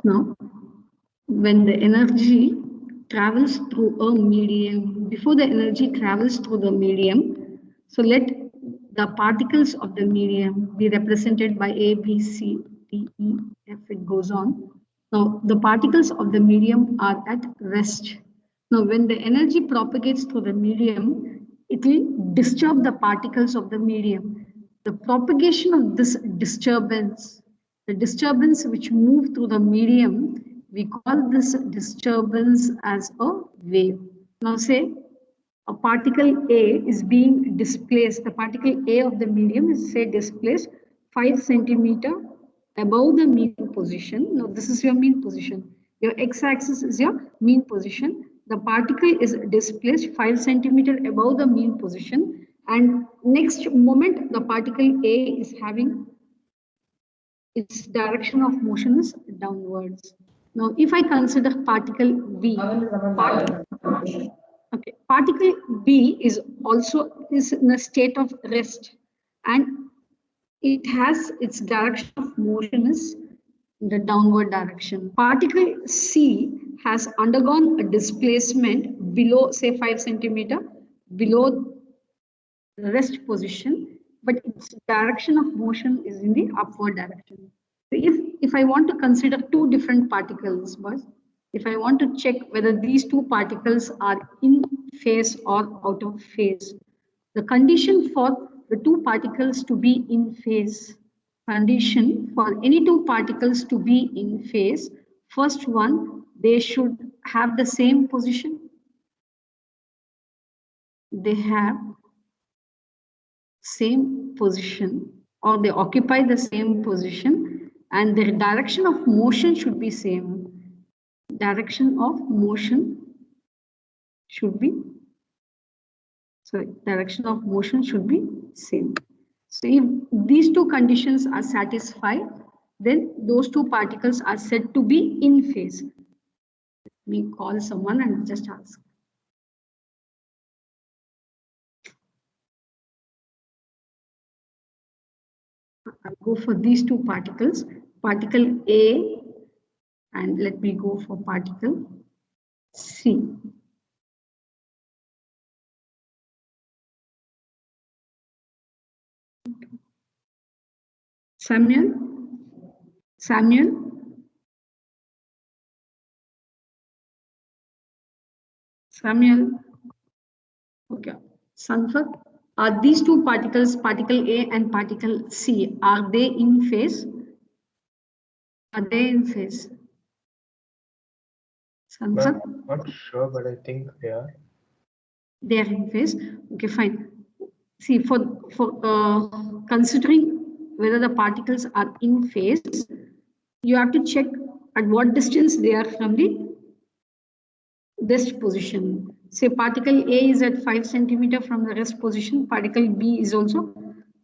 Now, when the energy travels through a medium, before the energy travels through the medium, so let the particles of the medium be represented by A, B, C, D, E, F, it goes on. Now, the particles of the medium are at rest. Now, when the energy propagates through the medium, it will disturb the particles of the medium. The propagation of this disturbance, the disturbance which move through the medium, we call this disturbance as a wave. Now say a particle A is being displaced, the particle A of the medium is say displaced 5 centimeter above the mean position. Now this is your mean position. Your x-axis is your mean position. The particle is displaced 5 centimeter above the mean position, and next moment the particle A is having its direction of motion is downwards. Now, if I consider particle B, particle B is also is in a state of rest, and it has its direction of motion is in the downward direction. Particle C has undergone a displacement below, say, 5 centimeter below the rest position, but its direction of motion is in the upward direction. So if I want to consider two different particles, but if I want to check whether these two particles are in phase or out of phase, the condition for the two particles to be in phase, condition for any two particles to be in phase, first one, they should have the same position. They have same position, or they occupy the same position, and their direction of motion should be same. Direction of motion should be, direction of motion should be same. So if these two conditions are satisfied, then those two particles are said to be in phase. Let me call someone and just ask. I'll go for these two particles, particle A, and let me go for particle C. Samuel? Samuel? Samuel? Okay. Sanfat, are these two particles, particle A and particle C, are they in phase? Are they in phase? Sanfat? I'm not sure, but I think they are. They are in phase. Okay, fine. See, for considering whether the particles are in phase, you have to check at what distance they are from the rest position. Say particle A is at 5 centimeter from the rest position, particle B is also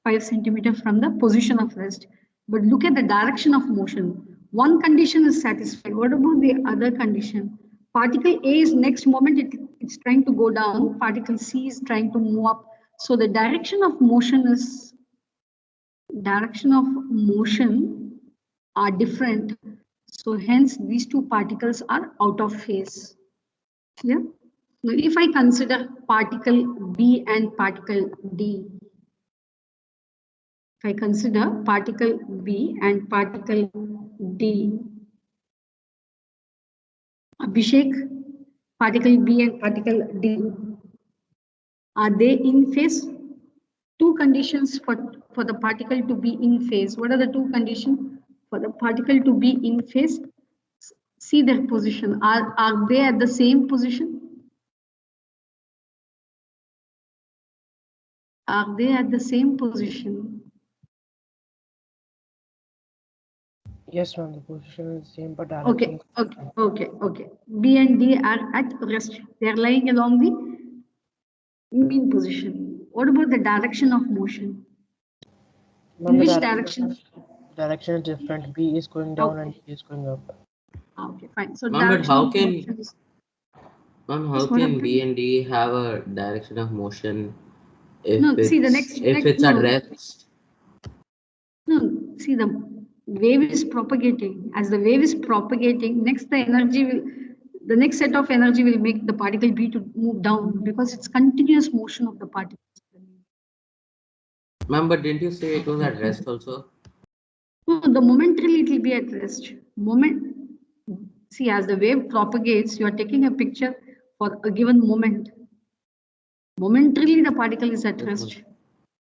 5 centimeter from the position of rest. But look at the direction of motion. One condition is satisfied. What about the other condition? Particle A is next moment it's trying to go down, particle C is trying to move up. So the direction of motion are different. So hence these two particles are out of phase. Clear? Now if I consider particle B and particle D, if I consider particle B and particle D, Abhishek, particle B and particle D, are they in phase? Two conditions for the particle to be in phase. What are the two conditions for the particle to be in phase? See their position. Are they at the same position? Are they at the same position? Yes, ma'am, the position is same, but direction. Okay. B and D are at rest. They are lying along the mean position. What about the direction of motion? In which direction? Direction is different. B is going down and D is going up. Okay, fine. So but how can B and D have a direction of motion if it's at rest? see the wave is propagating. As the wave is propagating, next the next set of energy will make the particle B to move down because it's continuous motion of the particles. Ma'am, but didn't you say it was at rest also? No, the momentarily it will be at rest. See, as the wave propagates, you are taking a picture for a given moment. Momentarily, the particle is at rest.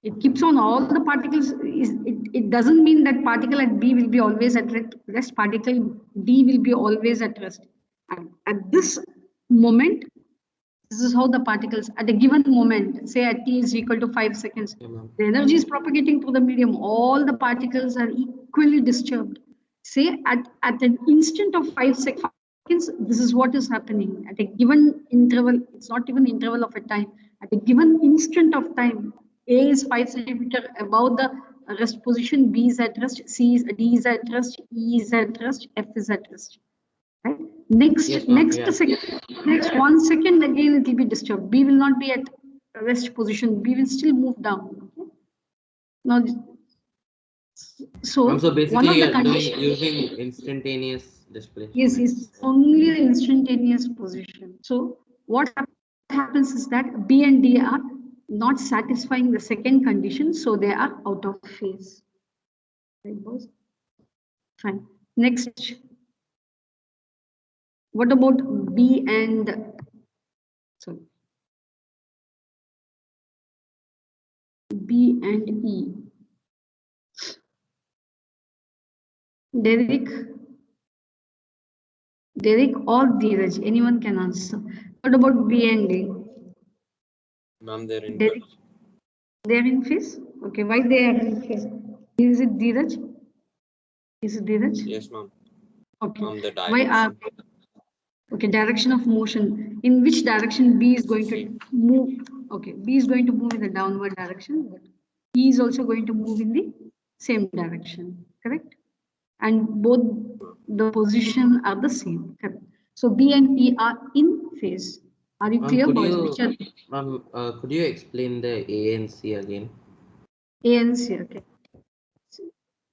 It keeps on all the particles. It doesn't mean that particle at B will be always at rest. Particle D will be always at rest. And at this moment, this is how the particles at a given moment, say at t is equal to 5 seconds, the energy is propagating through the medium. All the particles are equally disturbed. Say at an instant of 5 seconds, this is what is happening. At a given interval, it's not even interval of a time. At a given instant of time, A is 5 centimeter above the rest position, B is at rest, D is at rest, E is at rest, F is at rest. Right? Next 1 second again it will be disturbed. B will not be at rest position. B will still move down. Okay? Now, so basically you're doing using instantaneous display. Yes, it's only the instantaneous position. So what happens is that B and D are not satisfying the second condition, so they are out of phase. Right, boss? Fine. Next. What about B and E? Derek or Dheeraj, anyone can answer. What about B and D? Ma'am, they're in phase. They're in phase? Okay, why they are in phase? Is it Dheeraj? Yes, ma'am. Okay. Ma'am, the direction. Why are okay, direction of motion. In which direction B is going to move? Okay, B is going to move in the downward direction, but E is also going to move in the same direction, correct? And both the position are the same, correct? So B and E are in phase. Are you clear, boys? Could you explain the A and C again? A and C, okay.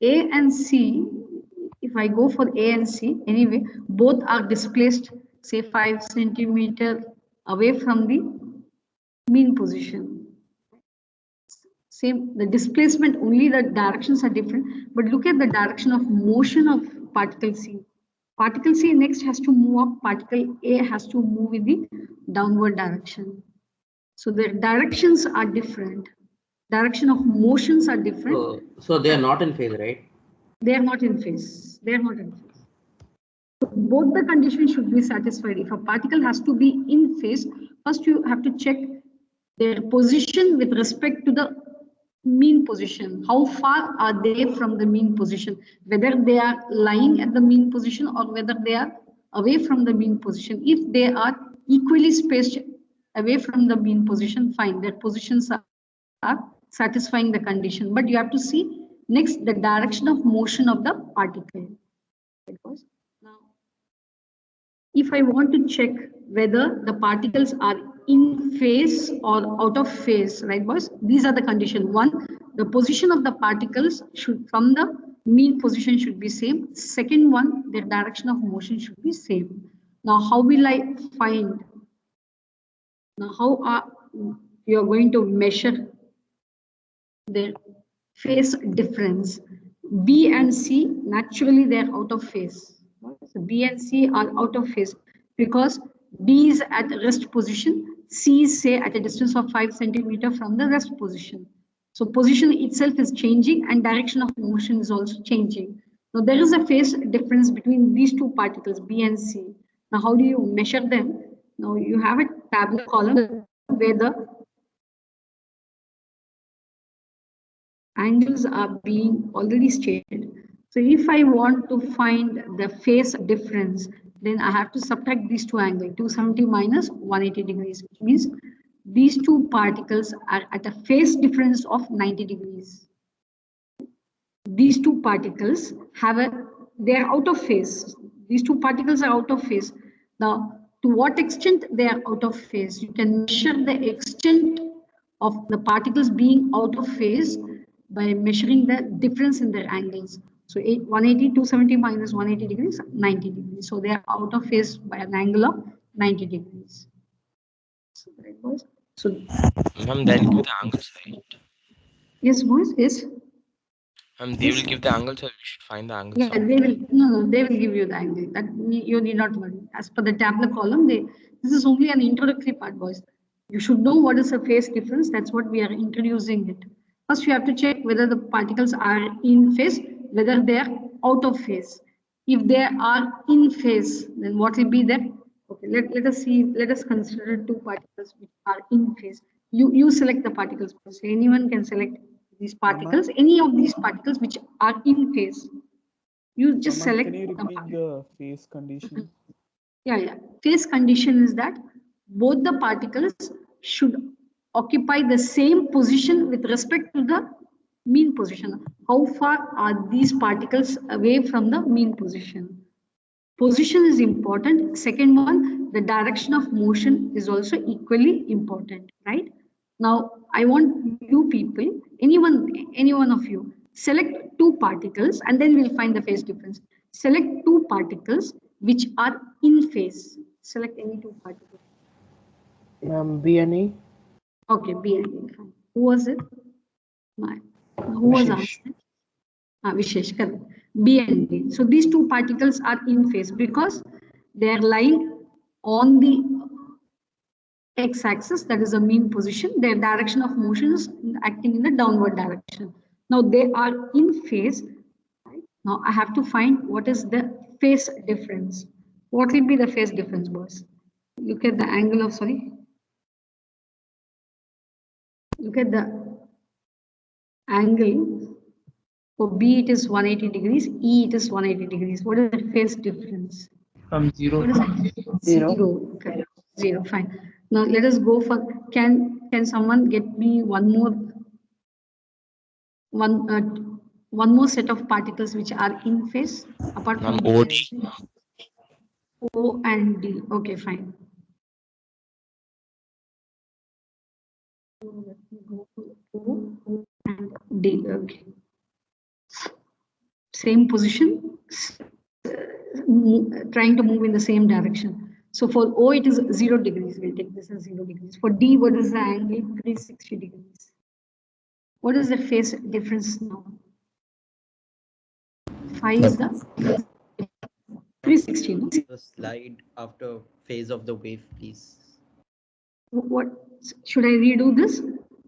A and C, if I go for A and C, anyway, both are displaced, say 5 centimeter away from the mean position. Same, the displacement, only the directions are different, but look at the direction of motion of particle C. Particle C next has to move up, particle A has to move in the downward direction. So the directions are different. Direction of motions are different. So they are not in phase, right? They are not in phase. They are not in phase. Both the conditions should be satisfied. If a particle has to be in phase, first you have to check their position with respect to the mean position. How far are they from the mean position? Whether they are lying at the mean position or whether they are away from the mean position. If they are equally spaced away from the mean position, fine. Their positions are satisfying the condition. But you have to see next the direction of motion of the particle. Because now, if I want to check whether the particles are in phase or out of phase, right, boys? These are the conditions. One, the position of the particles should from the mean position should be same. Second one, their direction of motion should be same. Now, how will I find? Now, how are you are going to measure their phase difference? B and C, naturally they are out of phase. So B and C are out of phase because B is at rest position, C is say at a distance of 5 centimeter from the rest position. So position itself is changing and direction of motion is also changing. Now there is a phase difference between these two particles, B and C. Now how do you measure them? Now you have a tabular column where the angles are being already stated. So if I want to find the phase difference, then I have to subtract these two angles, 270 minus 180 degrees, which means these two particles are at a phase difference of 90 degrees. These two particles they are out of phase. These two particles are out of phase. Now, to what extent they are out of phase? You can measure the extent of the particles being out of phase by measuring the difference in their angles. So 180, 270 minus 180 degrees, 90 degrees. So they are out of phase by an angle of 90 degrees. So, right, boys? So Ma'am, they'll give the angles, right? yes, boys, yes. They will give the angles, so we should find the angles. Yeah, they will. No, they will give you the angle. That you need not worry. As per the tabular column, this is only an introductory part, boys. You should know what is the phase difference. That's what we are introducing it. First, you have to check whether the particles are in phase, whether they are out of phase. If they are in phase, then what will be there? Okay, let us see. Let us consider two particles which are in phase. You select the particles. So anyone can select these particles. Any of these particles which are in phase. You just Mama, select. can you repeat the phase condition? Yeah. Phase condition is that both the particles should occupy the same position with respect to the mean position. How far are these particles away from the mean position? Position is important. Second one, the direction of motion is also equally important, right? Now, I want you people, any one of you, select two particles and then we'll find the phase difference. Select two particles which are in phase. Select any two particles. B and E. Okay, B and A. Fine. Who was it? Who was Vishesh. asked? Vishesh, correct. B and D. So these two particles are in phase because they are lying on the x-axis, that is a mean position. Their direction of motion is acting in the downward direction. Now they are in phase. Right? Now I have to find what is the phase difference. What will be the phase difference, boys? Look at the angle of, look at the angle. For B it is 180 degrees, E it is 180 degrees. What is the phase difference? Zero. What is it? Zero. Zero. Okay. Zero. Fine. Now let us go for. Can someone get me one more set of particles which are in phase apart from OD. O and D? Okay, fine. Let me go for O and D. Okay. Same position, trying to move in the same direction. So for O, it is 0 degrees. We'll take this as 0 degrees. For D, what is the angle? 360 degrees. What is the phase difference now? Phi is the 360. No? The slide after phase of the wave, please. What should I redo this?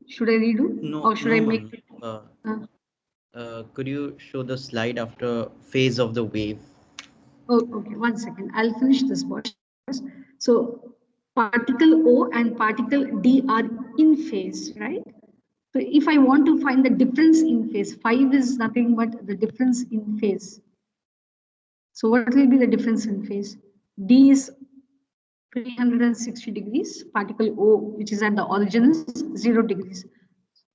Should I redo? No, Or should no, I make ma'am. Could you show the slide after phase of the wave? Oh, okay, 1 second. I'll finish this watch. So particle O and particle D are in phase, right? So if I want to find the difference in phase, 5 is nothing but the difference in phase. So what will be the difference in phase? D is 360 degrees, particle O, which is at the origin, is 0 degrees.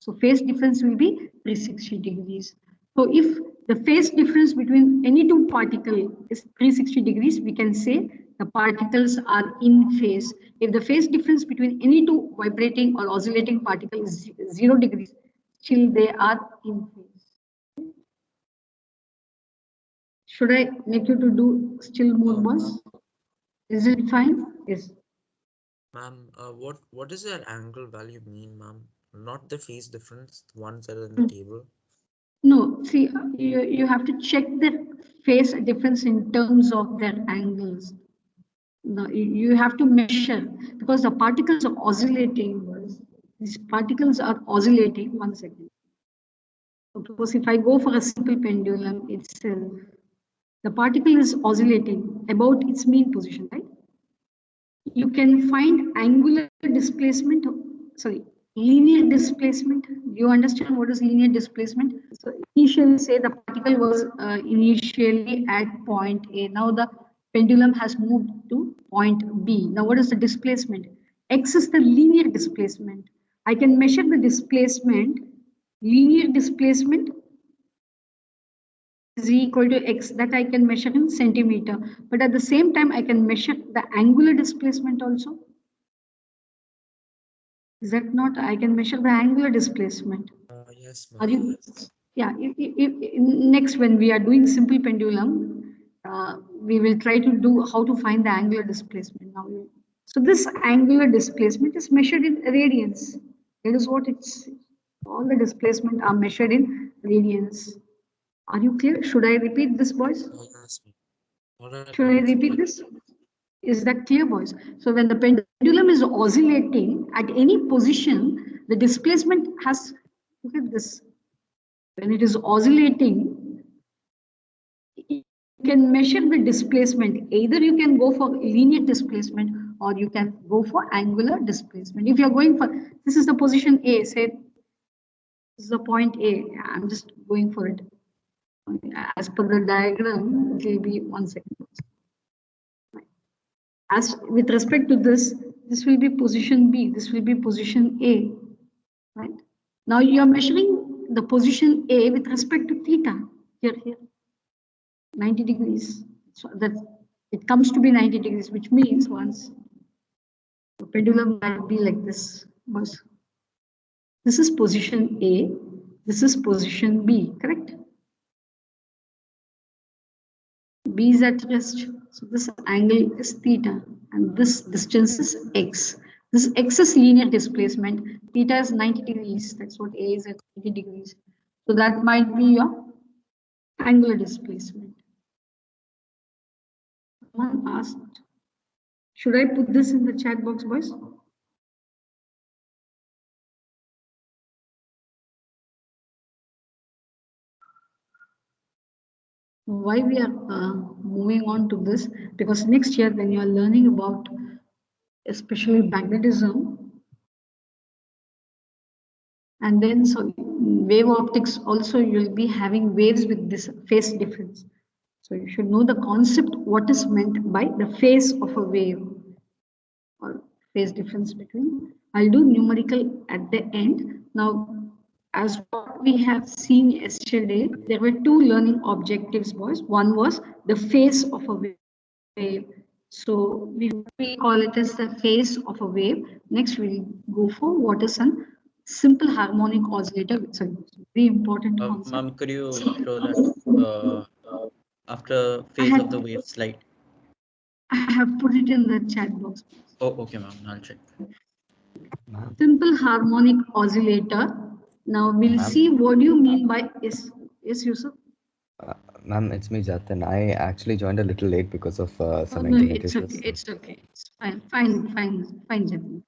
So phase difference will be 360 degrees. So if the phase difference between any two particles is 360 degrees, we can say the particles are in phase. If the phase difference between any two vibrating or oscillating particles is 0 degrees, still they are in phase. Should I make you to do still more, boss? Is it fine? Yes. Ma'am, what does that angle value mean, ma'am? Not the phase difference, the ones that are in the table. No, see, you have to check the phase difference in terms of their angles. No, you have to measure because the particles are oscillating. These particles are oscillating. 1 second. Suppose if I go for a simple pendulum itself, the particle is oscillating about its mean position, right? You can find angular displacement, sorry, linear displacement. Do you understand what is linear displacement? So initially say the particle was initially at point A. Now the pendulum has moved to point B. Now what is the displacement? X is the linear displacement. I can measure the displacement, linear displacement is equal to X, that I can measure in centimeter. But at the same time, I can measure the angular displacement also. Is that not? I can measure the angular displacement. Yes, Are ma'am. you? Yeah, next when we are doing simple pendulum, we will try to do how to find the angular displacement. Now, so this angular displacement is measured in radians. That is what it's. All the displacement are measured in radians. Are you clear? Should I repeat this, boys? Yes, ma'am. All right, Should I ma'am. repeat this? Is that clear, boys? So when the pendulum is oscillating at any position, the displacement has, look at this. When it is oscillating, you can measure the displacement. Either you can go for linear displacement or you can go for angular displacement. If you're going for, this is the position A, say, this is the point A. I'm just going for it. As per the diagram, it will be 1 second. As with respect to this will be position B, this will be position A, right? Now you are measuring the position A with respect to theta, here, 90 degrees. So that it comes to be 90 degrees, which means once the pendulum might be like this. This is position A, this is position B, correct? B is at rest, so this angle is theta, and this distance is x. This x is linear displacement, theta is 90 degrees, that's what A is at 90 degrees. So that might be your angular displacement. Someone asked, should I put this in the chat box, boys? Why we are moving on to this? Because next year when you are learning about especially magnetism, and then so wave optics also, you'll be having waves with this phase difference. So you should know the concept, what is meant by the phase of a wave or phase difference between. I'll do numerical at the end. Now, as what we have seen yesterday, there were two learning objectives, boys. One was the phase of a wave. So we call it as the phase of a wave. Next, we'll go for what is a simple harmonic oscillator. It's a very important concept. Ma'am, could you show that after phase of the wave slide? I have put it in the chat box. Oh, okay, ma'am. I'll check. Simple harmonic oscillator. Now we'll see what do you mean by yes, Yusuf. Ma'am, it's me, Jatin. I actually joined a little late because of some No, internet it's issues. okay. It's okay. It's fine, Jatin.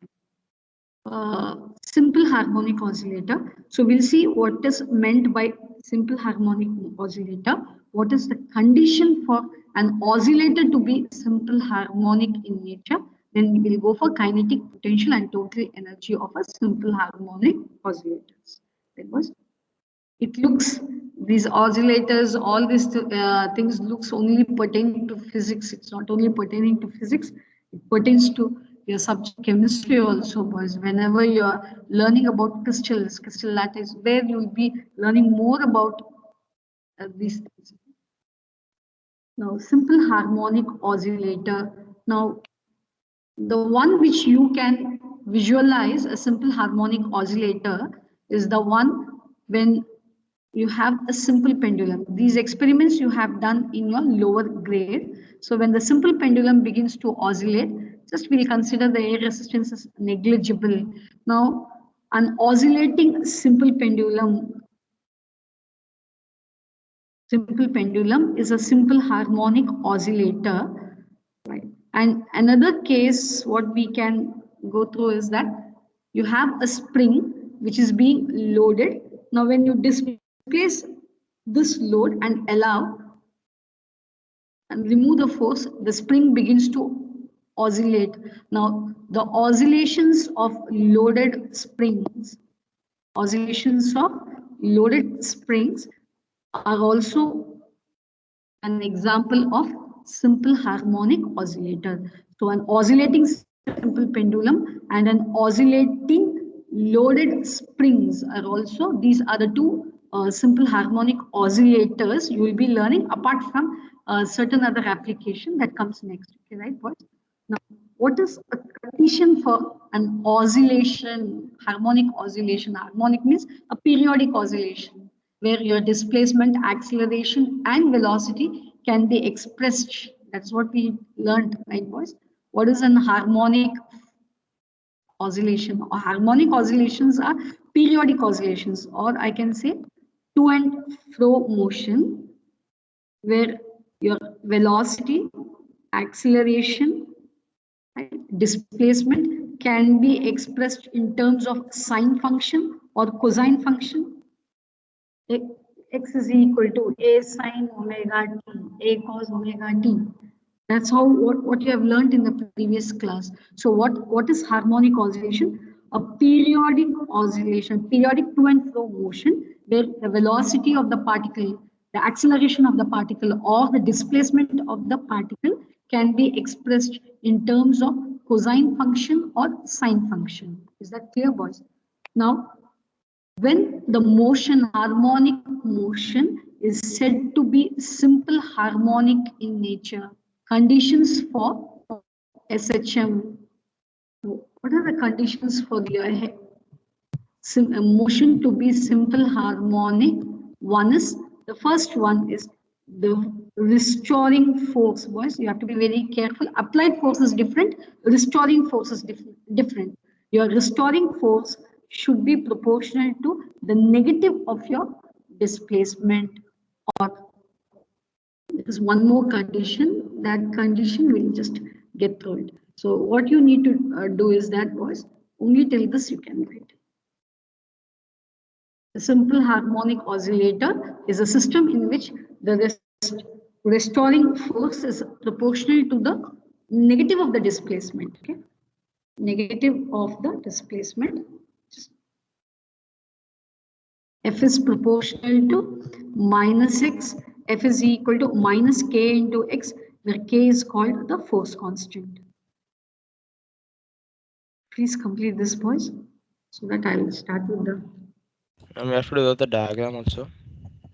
Simple harmonic oscillator. So we'll see what is meant by simple harmonic oscillator. What is the condition for an oscillator to be simple harmonic in nature? Then we'll go for kinetic potential and total energy of a simple harmonic oscillators. That was. It looks, these oscillators, all these things looks only pertaining to physics. It's not only pertaining to physics, it pertains to your subject chemistry also, boys. Whenever you're learning about crystals, crystal lattice, where you'll be learning more about these things. Now, simple harmonic oscillator. Now, the one which you can visualize a simple harmonic oscillator is the one when you have a simple pendulum. These experiments you have done in your lower grade. So when the simple pendulum begins to oscillate, just we'll consider the air resistance as negligible. Now, an oscillating simple pendulum is a simple harmonic oscillator, right? And another case, what we can go through is that you have a spring which is being loaded. Now, when you displace this load and allow and remove the force, the spring begins to oscillate. Now, the oscillations of loaded springs are also an example of simple harmonic oscillator. So an oscillating simple pendulum and an oscillating loaded springs are also, these are the two simple harmonic oscillators you will be learning apart from certain other application that comes next. Okay, right, boys? Now, what is a condition for an oscillation, harmonic oscillation? Harmonic means a periodic oscillation. where your displacement, acceleration, and velocity can be expressed. That's what we learned, right, boys? What is an harmonic oscillation? Or harmonic oscillations are periodic oscillations, or I can say to and fro motion, where your velocity, acceleration, right, displacement can be expressed in terms of sine function or cosine function. X is equal to a sine omega t, a cos omega t. That's how what you have learned in the previous class. So what is harmonic oscillation? A periodic oscillation, periodic to and fro motion, where the velocity of the particle, the acceleration of the particle, or the displacement of the particle can be expressed in terms of cosine function or sine function. Is that clear, boys? Now, when the motion, harmonic motion, is said to be simple harmonic in nature, conditions for SHM. What are the conditions for the motion to be simple harmonic? The first one is the restoring force. Boys, you have to be very careful. Applied force is different, restoring force is different. Your restoring force should be proportional to the negative of your displacement, or there is one more condition. That condition will just get through it. So what you need to do is that, boys, only till this you can write. A simple harmonic oscillator is a system in which the restoring force is proportional to the negative of the displacement. Okay, negative of the displacement. F is proportional to minus x. F is equal to minus k into x, where k is called the force constant. Please complete this, boys, so that I will start with the. We have to do the diagram also.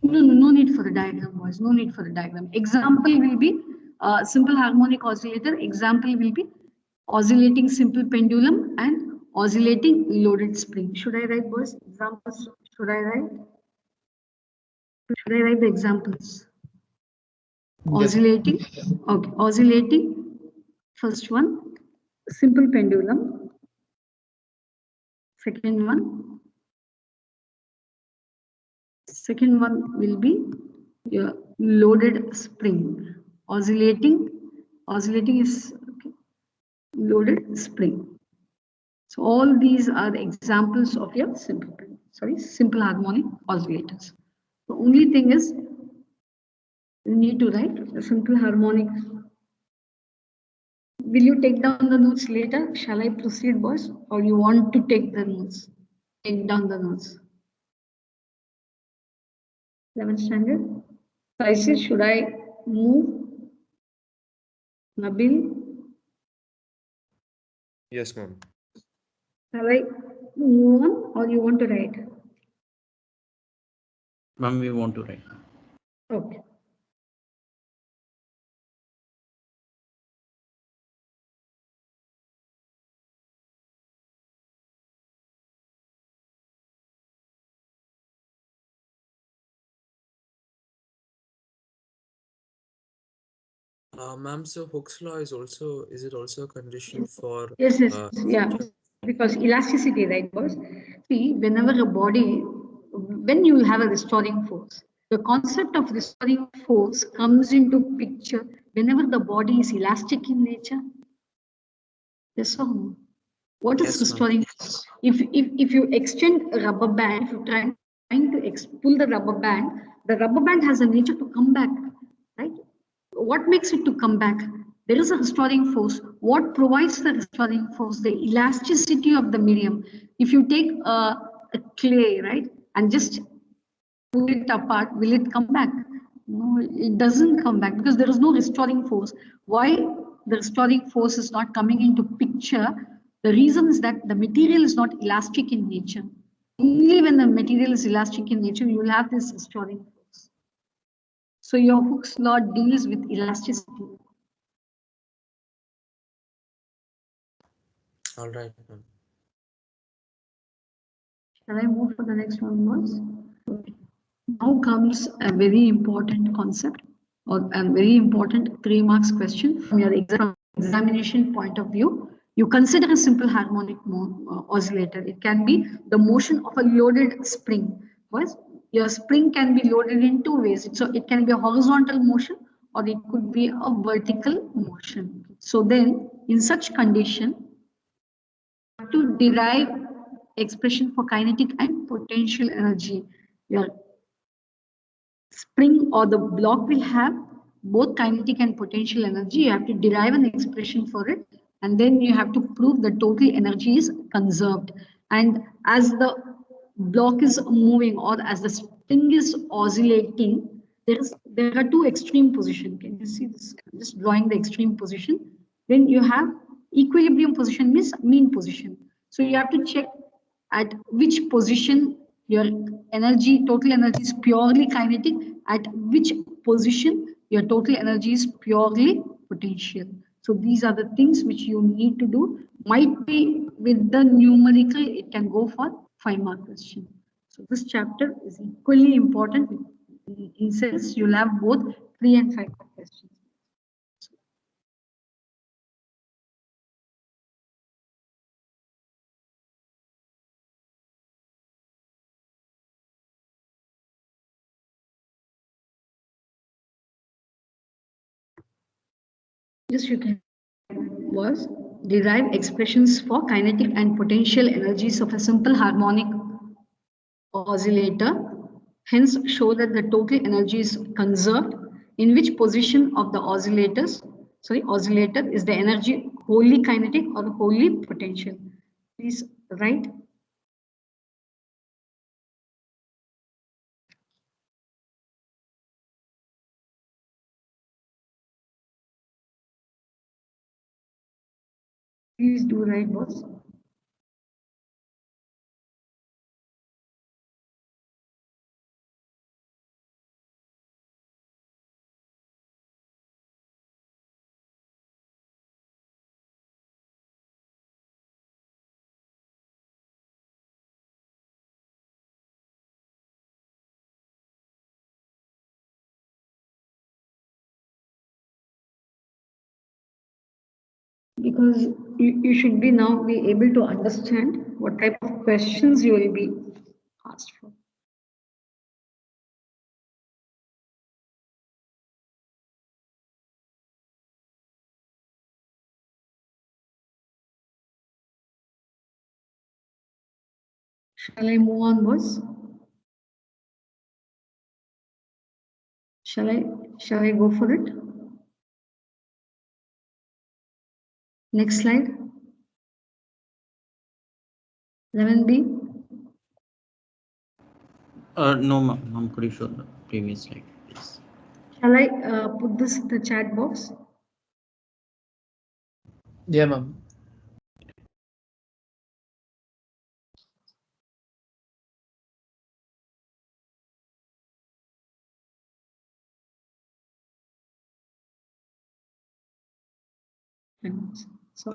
No need for the diagram, boys. No need for the diagram. Example will be simple harmonic oscillator. Example will be oscillating simple pendulum and oscillating loaded spring. Should I write, boys? Examples. Should I write? Should I write the examples? Oscillating. Okay. Oscillating. First one, simple pendulum. Second one will be your loaded spring. Oscillating is okay, loaded spring. So all these are the examples of your simple harmonic oscillators. The only thing is you need to write a simple harmonic. Will you take down the notes later? Shall I proceed, boys, or you want to take the notes? Take down the notes. 11th standard. Crisis, should I move? Nabil? Yes, ma'am. Shall I move on, or you want to write? Ma'am, we want to write. Okay. Ma'am, so Hooke's law is it also a condition for Yes, yeah, because elasticity, right, boys? See, whenever a body, when you have a restoring force, the concept of restoring force comes into picture whenever the body is elastic in nature. Yes or no? What is Yes, ma'am. restoring force? If you extend a rubber band, if you're trying to pull the rubber band has a nature to come back, right? What makes it to come back? There is a restoring force. What provides the restoring force? The elasticity of the medium. If you take a clay, right, and just pull it apart, will it come back? No, it doesn't come back because there is no restoring force. Why the restoring force is not coming into picture? The reason is that the material is not elastic in nature. Only when the material is elastic in nature, you will have this restoring force. So your Hooke's law deals with elasticity. All right, ma'am. Shall I move for the next one, boys? Okay. now comes a very important concept or a very important 3 marks question from your examination point of view. You consider a simple harmonic oscillator. It can be the motion of a loaded spring. First, your spring can be loaded in 2 ways. So it can be a horizontal motion or it could be a vertical motion. So then in such condition, to derive expression for kinetic and potential energy. Your spring or the block will have both kinetic and potential energy. You have to derive an expression for it, and then you have to prove the total energy is conserved. And as the block is moving or as the spring is oscillating, there are 2 extreme positions. Can you see this? I'm just drawing the extreme position. Then you have equilibrium position, means mean position. So you have to check at which position your energy, total energy is purely kinetic, at which position your total energy is purely potential. So these are the things which you need to do. Might be with the numerical, it can go for 5 mark question. So this chapter is equally important. In sense, you'll have both 3 and 5 mark questions. Yes, you can. Was derive expressions for kinetic and potential energies of a simple harmonic oscillator. Hence, show that the total energy is conserved. In which position of the oscillator is the energy wholly kinetic or wholly potential? Please write. Please do write, boss. Because you should be now be able to understand what type of questions you will be asked for. Shall I move on, boss? Shall I go for it? Next slide. 11B. No, ma'am. Could you show the previous slide, please? Shall I put this in the chat box? Yeah, ma'am. So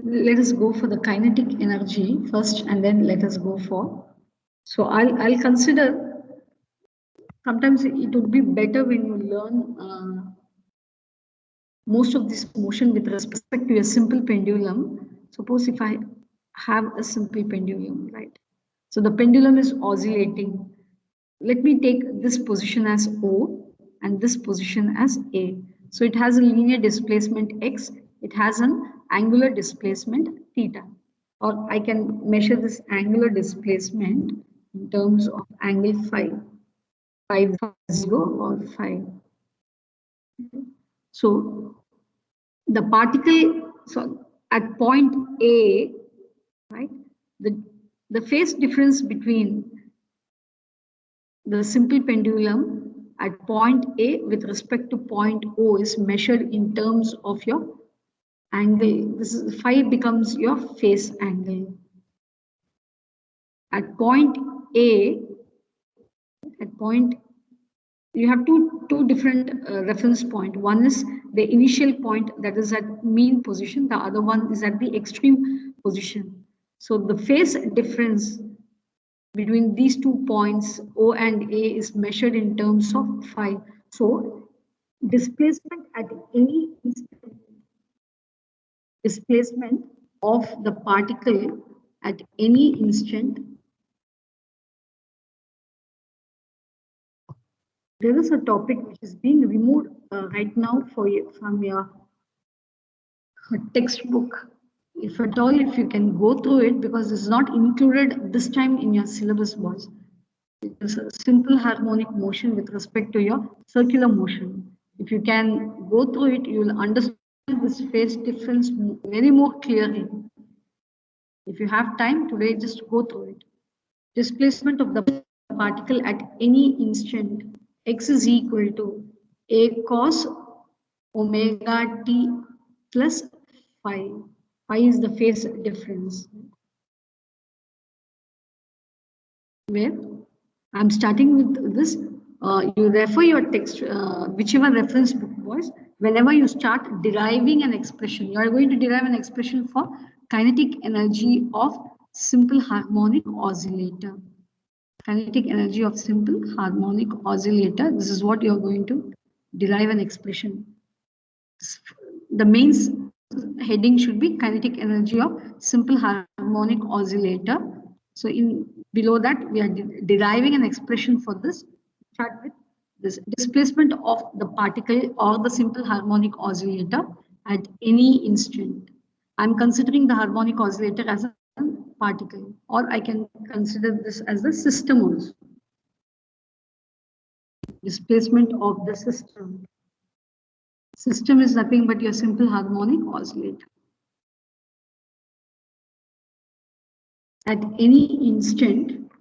let us go for the kinetic energy first, and then let us go for. So I'll consider. Sometimes it would be better when you learn most of this motion with respect to a simple pendulum. Suppose if I have a simple pendulum, right? So the pendulum is oscillating. Let me take this position as O and this position as A. So it has a linear displacement X. It has an angular displacement theta. Or I can measure this angular displacement in terms of angle phi. 0 or 5. So the particle, so at point A, right, the phase difference between the simple pendulum at point A with respect to point O is measured in terms of your angle. This is phi becomes your phase angle. At point A, you have two different reference point. One is the initial point, that is at mean position. The other one is at the extreme position. So the phase difference between these 2 points O and A is measured in terms of phi. So displacement at any instant, displacement of the particle at any instant, there is a topic which is being removed right now for you from your textbook. If at all, if you can go through it, because it's not included this time in your syllabus, boys. It's a simple harmonic motion with respect to your circular motion. If you can go through it, you will understand this phase difference very more clearly. If you have time today, just go through it. Displacement of the particle at any instant, x is equal to a cos omega t plus phi. Phi is the phase difference. Where I'm starting with this. You refer your text, whichever reference book was. Whenever you start deriving an expression, you are going to derive an expression for kinetic energy of simple harmonic oscillator. Kinetic energy of simple harmonic oscillator. This is what you are going to derive an expression. The main heading should be kinetic energy of simple harmonic oscillator. So in below that, we are deriving an expression for this. Start with this displacement of the particle or the simple harmonic oscillator at any instant. I'm considering the harmonic oscillator as a particle, or I can consider this as the system also. Displacement of the system. System is nothing but your simple harmonic oscillator. At any instant,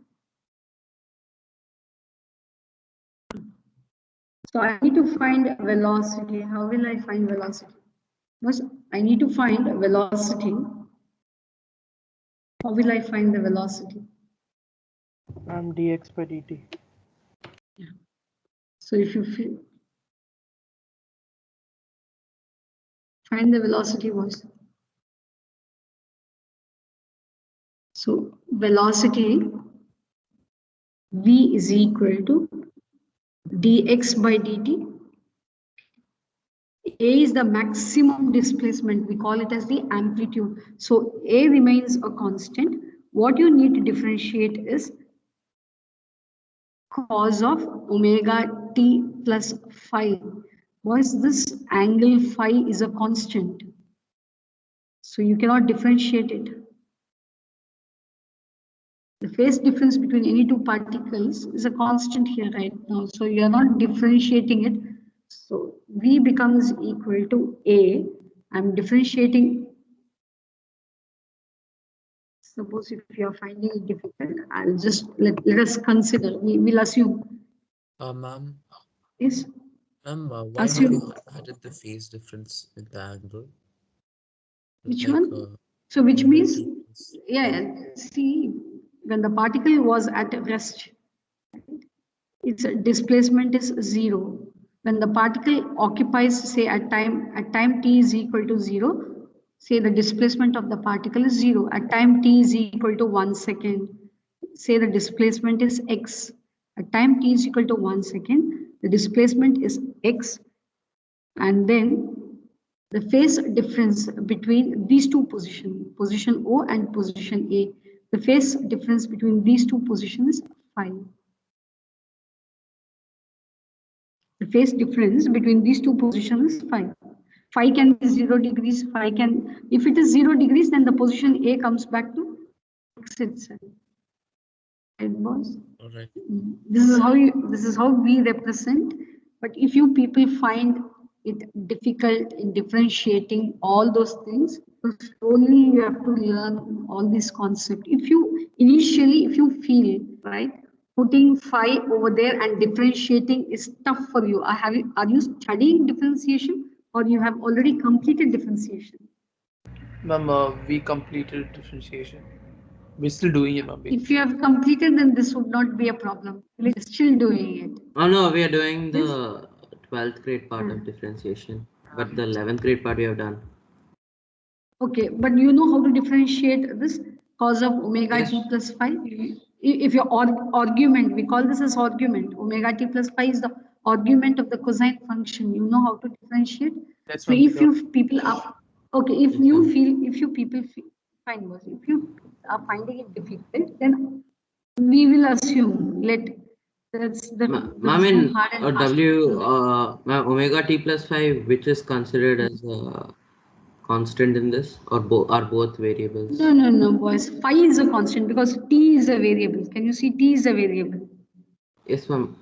so I need to find velocity. How will I find velocity? First, I need to find velocity. How will I find the velocity? dx by dt. Yeah. So if you find the velocity was. So velocity v is equal to dx by dt. A is the maximum displacement. We call it as the amplitude. So A remains a constant. What you need to differentiate is cos of omega t plus phi. Was this angle phi is a constant? So you cannot differentiate it. The phase difference between any two particles is a constant here right now. So you are not differentiating it. So V becomes equal to A. I'm differentiating. Suppose if you are finding it difficult, I'll just let us consider. We will assume. Ma'am. Yes. Ma'am, why have Assume. you added the phase difference with the angle? Which Like, one? So which omega means, t plus yeah, see, when the particle was at rest, its displacement is 0. When the particle occupies, say at time t is equal to 0, say the displacement of the particle is 0. At time t is equal to 1 second, say the displacement is x. At time t is equal to 1 second, the displacement is x. And then the phase difference between these two positions, position O and position A, the phase difference between these two positions is phi. The phase difference between these two positions is phi. Phi can be 0 degrees, phi can, if it is 0 degrees, then the position A comes back to x itself. Right, boss? All right. This is how we represent. But if you people find it difficult in differentiating all those things, so slowly you have to learn all these concepts. If you feel right, putting phi over there and differentiating is tough for you. Are you studying differentiation, or you have already completed differentiation? Ma'am, we completed differentiation. We're still doing it, ma'am. If you have completed, then this would not be a problem. We're still doing it. Oh no, we are doing the 12th grade part of differentiation, but the 11th grade part we have done. Okay, but you know how to differentiate this cos of omega Yes. t plus phi? if your argument, we call this as argument, omega t plus phi is the argument of the cosine function. You know how to differentiate. That's So one. if you people are okay, if Yes, you ma'am. feel, if you people feel, fine, boss. If you are finding it difficult, then we will assume that's the Ma'am, there's no in hard and fast W, rule. ma'am, omega t plus 5, which is considered as a constant in this, or are both variables? No, boys. Phi is a constant because t is a variable. Can you see t is a variable? Yes, ma'am.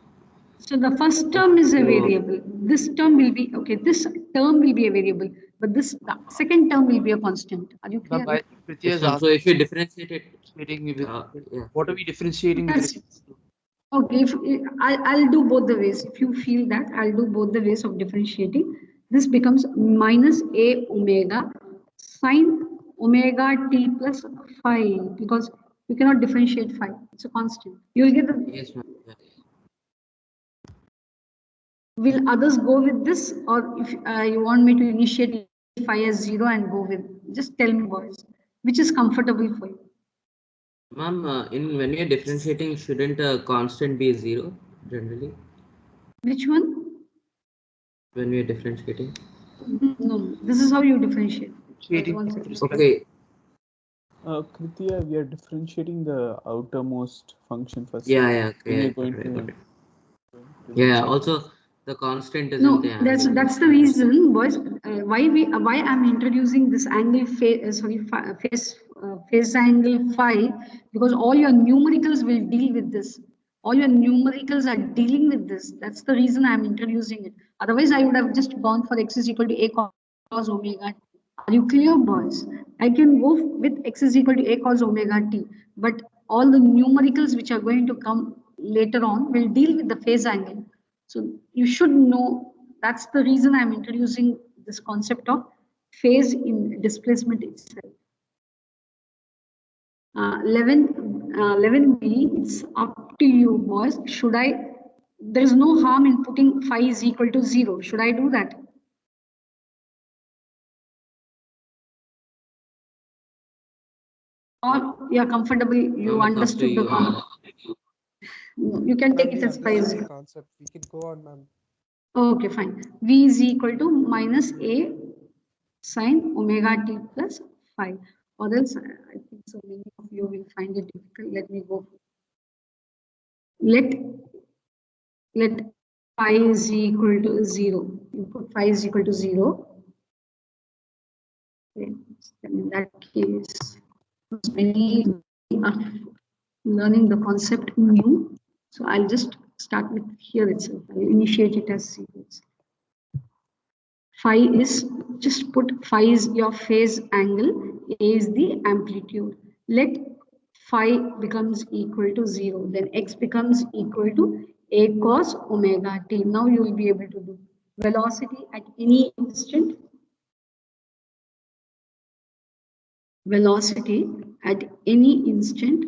So the first term is a So, variable. This term will be, okay, this term will be a variable, but the second term will be a constant. Are you clear? Ma'am, I think Pritya yes, is ma'am. So if you asking differentiate it, differentiating with yeah. what are we differentiating with That's respect to? okay. If I'll do both the ways. If you feel that, I'll do both the ways of differentiating. This becomes minus a omega sine omega t plus phi because you cannot differentiate phi. It's a constant. You'll get the. Yes, ma'am. Yeah. Will others go with this, or if you want me to initiate phi as 0 and go with? Just tell me, boys, which is comfortable for you. Ma'am, when you're differentiating, shouldn't a constant be 0 generally Which one? when we're differentiating? No, this is how you differentiate. Differentiating One with second. respect. Okay. Kritya, we are differentiating the outermost function first. Yeah, Then okay. we're I going got it. to Yeah, check. also the constant isn't No, the that's angle. the reason, boys. Why I'm introducing this angle phase angle phi, because all your numericals will deal with this. All your numericals are dealing with this. That's the reason I'm introducing it. Otherwise, I would have just gone for x is equal to a cos omega. Are you clear, boys? I can go with x is equal to a cos omega t, but all the numericals which are going to come later on will deal with the phase angle. So you should know, that's the reason I'm introducing this concept of phase in displacement itself. 11b, it's up to you, boys. There's no harm in putting phi is equal to 0. Should I do that? Or you're comfortable, you Ma'am, it's up to understood the you. concept. You can take Ma'am, it we as phi is understood the 0. concept. We can go on, ma'am. Okay, fine. V is equal to minus a sine omega t plus phi. Or else, I think so many of you will find it difficult. Let me go. Let phi is equal to 0. You put phi is equal to 0. Okay. In that case, many are learning the concept new. So I'll just start with here itself. I'll initiate it as 0. Phi is, just put phi is your phase angle, A is the amplitude. Let phi becomes equal to 0, then x becomes equal to a cos omega t. Now you will be able to do velocity at any instant. Velocity at any instant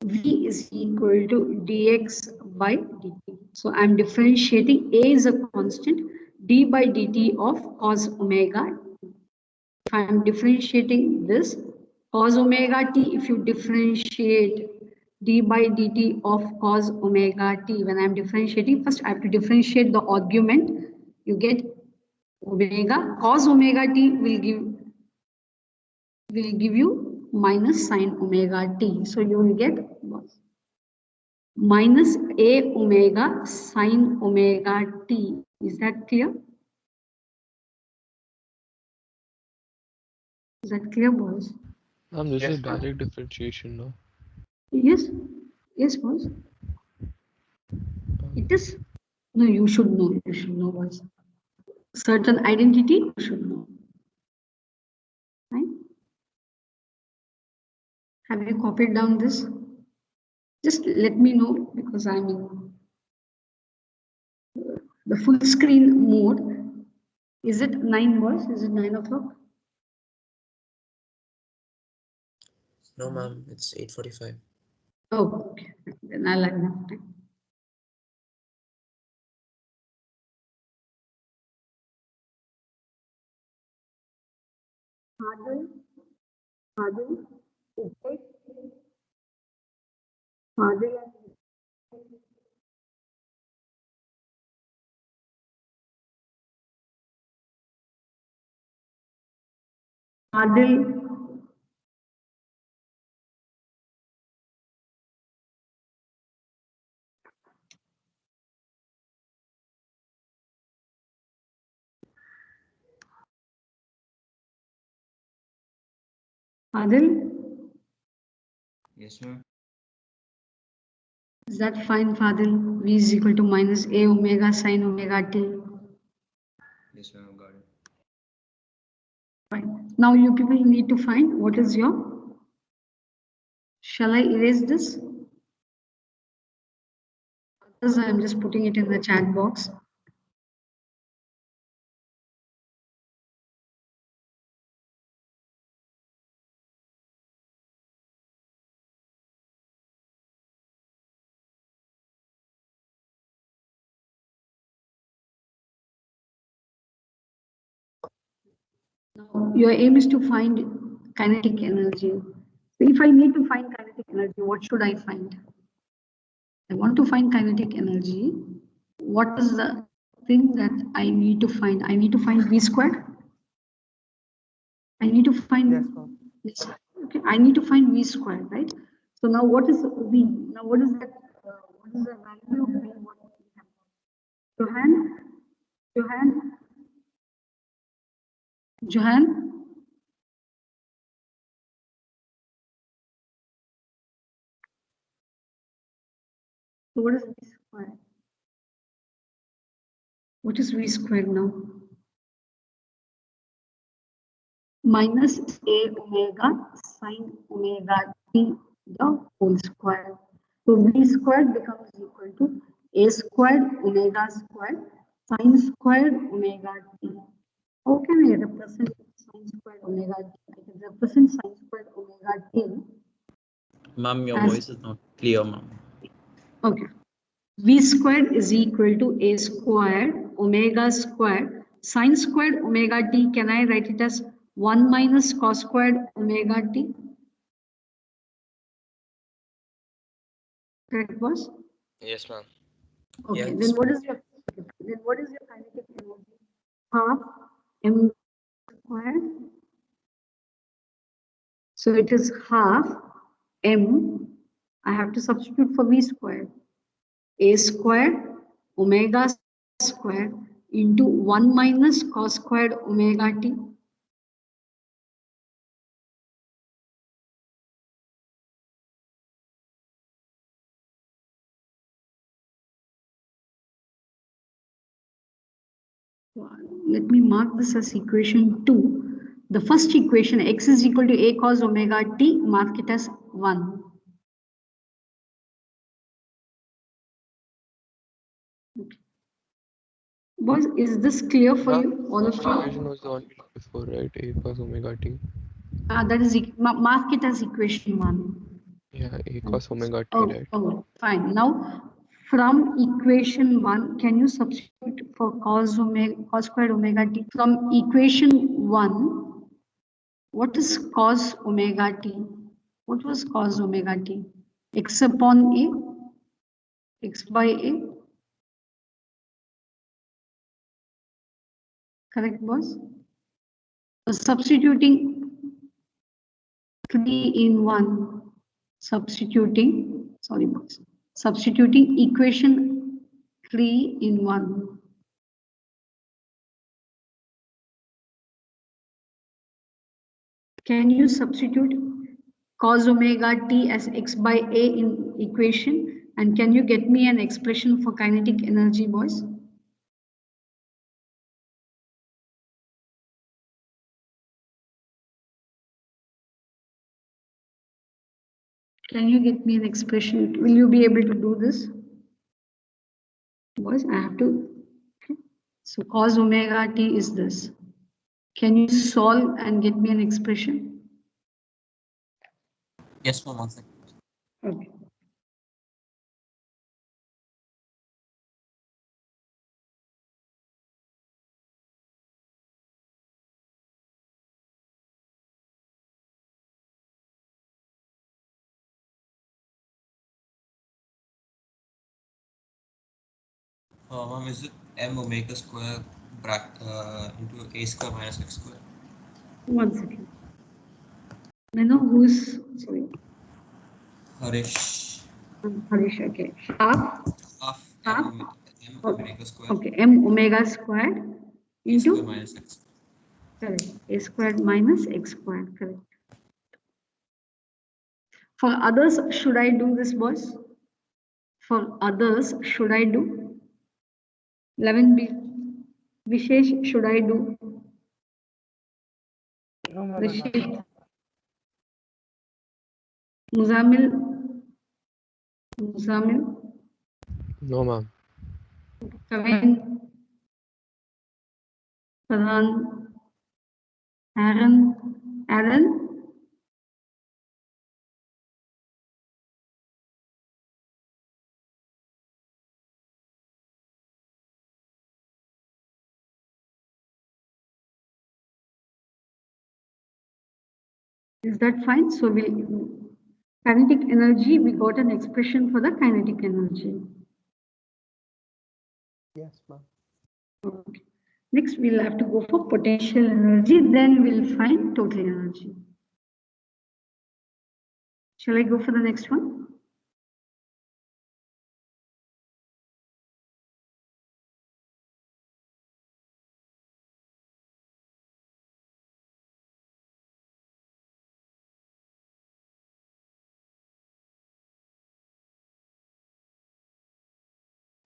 v is equal to dx by dt. So I'm differentiating, a is a constant, d by dt of cos omega. If I'm differentiating this cos omega t, if you differentiate d by dt of cos omega t, when I'm differentiating, first I have to differentiate the argument. You get omega, cos omega t will give you minus sine omega t. So you will get minus a omega sine omega t. Is that clear? Is that clear, boys? This Yes, is direct differentiation, no? Yes, yes, boys. It is. No, you should know. You should know, boys. Certain identity, you should know. Right? Have you copied down this? Just let me know because I'm in the full screen mode. Is it 9, boys? Is it 9 o'clock? No, ma'am, it's 8:45. Oh, okay. Then I'll have enough time. Adil, Udit, Adil, Adil, Adil, Yes, ma'am. is that fine, Fadil? V is equal to minus A omega sine omega t. Yes, ma'am. Got it. Fine. Now you people need to find what is your. Shall I erase this? Because I'm just putting it in the chat box. Now, your aim is to find kinetic energy. So if I need to find kinetic energy, what should I find? I want to find kinetic energy. What is the thing that I need to find? I need to find V squared. I need to find. Yes, ma'am. Yes. Okay. I need to find V squared, right? So now what is V? Now what is that? What is the value of V? What we have? Johan, Johan, Johan. So what is V squared? What is V squared now? Minus A omega sine omega t the whole square. So V squared becomes equal to A squared omega squared sine squared omega t. How can I represent sine squared omega t? I can represent sine squared omega t Ma'am, your as, voice is not clear, ma'am. okay. V squared is equal to A squared omega squared sine squared omega t. Can I write it as 1 minus cos squared omega t? Correct, boss? Yes, ma'am. Okay, Yes. then what is your kinetic energy? Half m squared. So it is half m. I have to substitute for v squared. A squared omega squared into 1 minus cos squared omega t. Let me mark this as equation 2. The first equation, x is equal to a cos omega t, mark it as 1. Okay. Boys, is this clear for you, all of First you? equation was the one we got before, right? A cos omega t. That is, mark it as equation 1. Yeah, A cos omega t, Oh, right? oh, fine. Now, from equation 1, can you substitute for cos squared omega t? From equation 1, what is cos omega t? What was cos omega t? X upon a, x by a. Correct, boss? So substituting 3 in 1, sorry, boss. Substituting equation 3 in 1. Can you substitute cos omega t as x by a in equation? And can you get me an expression for kinetic energy, boys? Can you get me an expression? Will you be able to do this? Boys, I have to. Okay. So cos omega t is this. Can you solve and get me an expression? Yes, ma'am. One second. Okay. Ma'am, is it m omega square into a square minus x square? 1 second. I know who's, sorry, Harish. Harish, okay. Half, Half half, m omega square. okay, m omega squared A square into, minus x. correct, a squared minus x squared, correct. For others, should I do this, boys? For others, should I do? 11b. Vishesh, should I do? No, ma'am. Rashid, Muzamil, No, ma'am. Kavin, Pradhan, Aaron, is that fine? So kinetic energy, we got an expression for the kinetic energy. Yes, ma'am. Okay. Next, we'll have to go for potential energy, then we'll find total energy. Shall I go for the next one?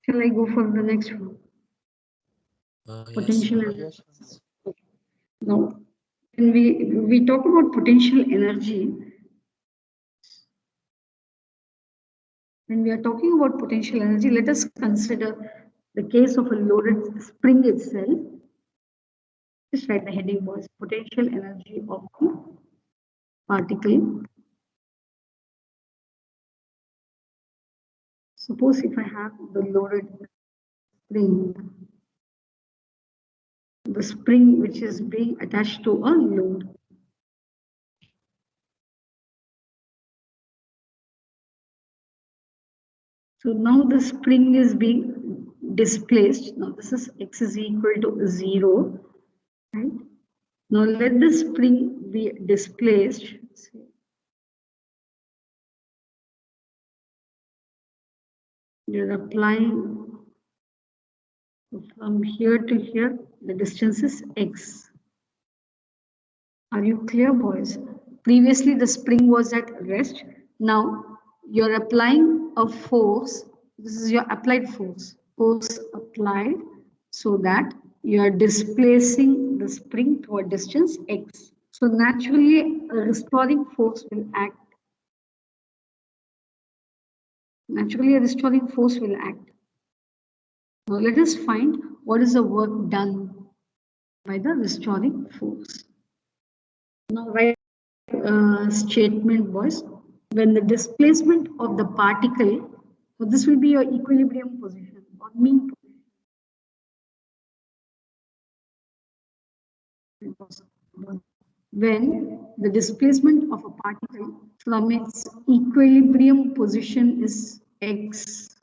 Shall I go for the next one? Yes, Potential ma'am. energy. Now, when we talk about potential energy, when we are talking about potential energy, let us consider the case of a loaded spring itself. Just write the heading was potential energy of the particle. Suppose if I have the loaded spring, the spring which is being attached to a load. So now the spring is being displaced. Now this is x is equal to 0, right? Now let the spring be displaced. You're applying from here to here, the distance is x. Are you clear, boys? Previously the spring was at rest. Now you're applying a force. This is your applied force. Force applied so that you are displacing the spring to a distance x. So naturally a restoring force will act. Naturally a restoring force will act. Now let us find what is the work done by the restoring force. Now write statement was when the displacement of the particle, so this will be your equilibrium position or mean position. When the displacement of a particle from its equilibrium position is x,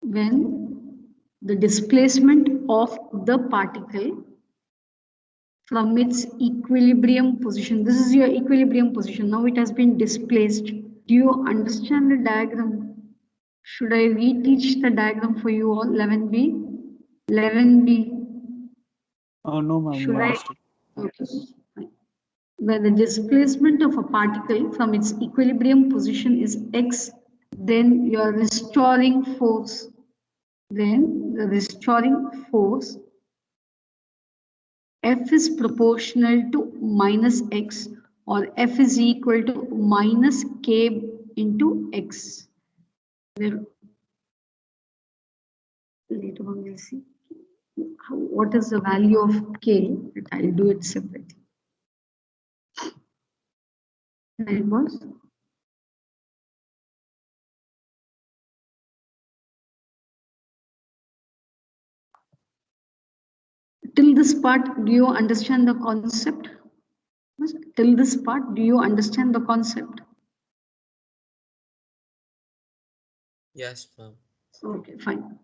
when the displacement of the particle from its equilibrium position, this is your equilibrium position, now it has been displaced. Do you understand the diagram? Should I reteach the diagram for you all? 11b? 11b. Oh, no, ma'am. Should We I? understood. Okay. Fine. Where the displacement of a particle from its equilibrium position is x, then your restoring force, then the restoring force F is proportional to minus x or F is equal to minus k into x. Where later on we'll see what is the value of k, but I'll do it separately. Right, boss? Till this part, do you understand the concept? Till this part, do you understand the concept? Yes, ma'am. Okay, fine.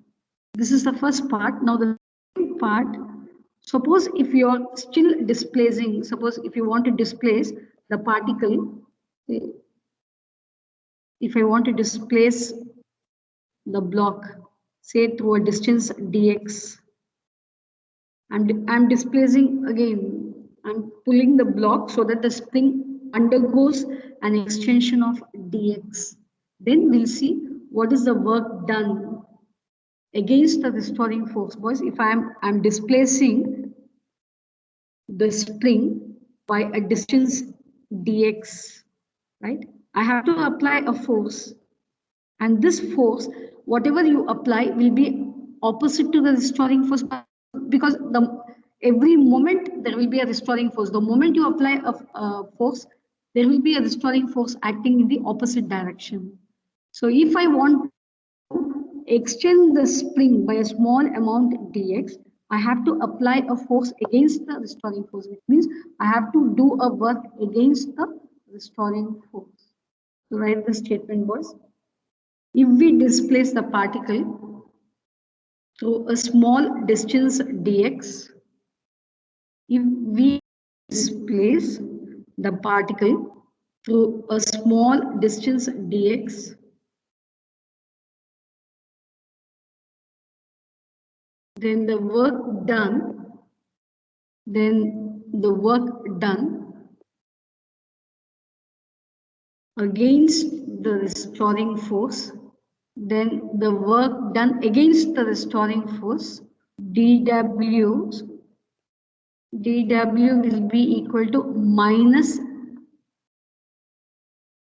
This is the first part. Now the second part, suppose if you are still displacing, suppose if you want to displace the particle, if I want to displace the block, say through a distance dx, I'm displacing again, I'm pulling the block so that the spring undergoes an extension of dx. Then we'll see what is the work done against the restoring force. Boys, if I'm displacing the spring by a distance dx, right? I have to apply a force, and this force, whatever you apply, will be opposite to the restoring force, because every moment there will be a restoring force. The moment you apply a force, there will be a restoring force acting in the opposite direction. So if I want to extend the spring by a small amount dx, I have to apply a force against the restoring force, which means I have to do a work against the restoring force. So write the statement, boys. If we displace the particle through a small distance dx, if we displace the particle through a small distance dx, then the work done against the restoring force, then the work done against the restoring force, dw will be equal to minus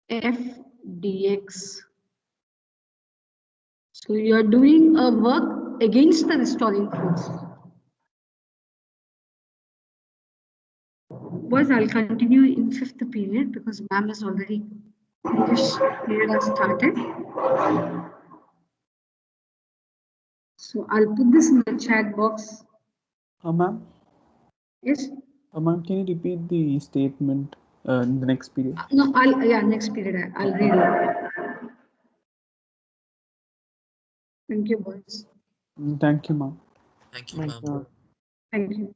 f dx. So you are doing a work against the restoring force. Boys, I'll continue in 5th period because ma'am has already, English period has started. So I'll put this in the chat box. Ma'am? Yes? Ma'am, can you repeat the statement in the next period? No, next period I'll read it. Thank you, boys. Thank you, ma'am. Thank you, ma'am. Thank you.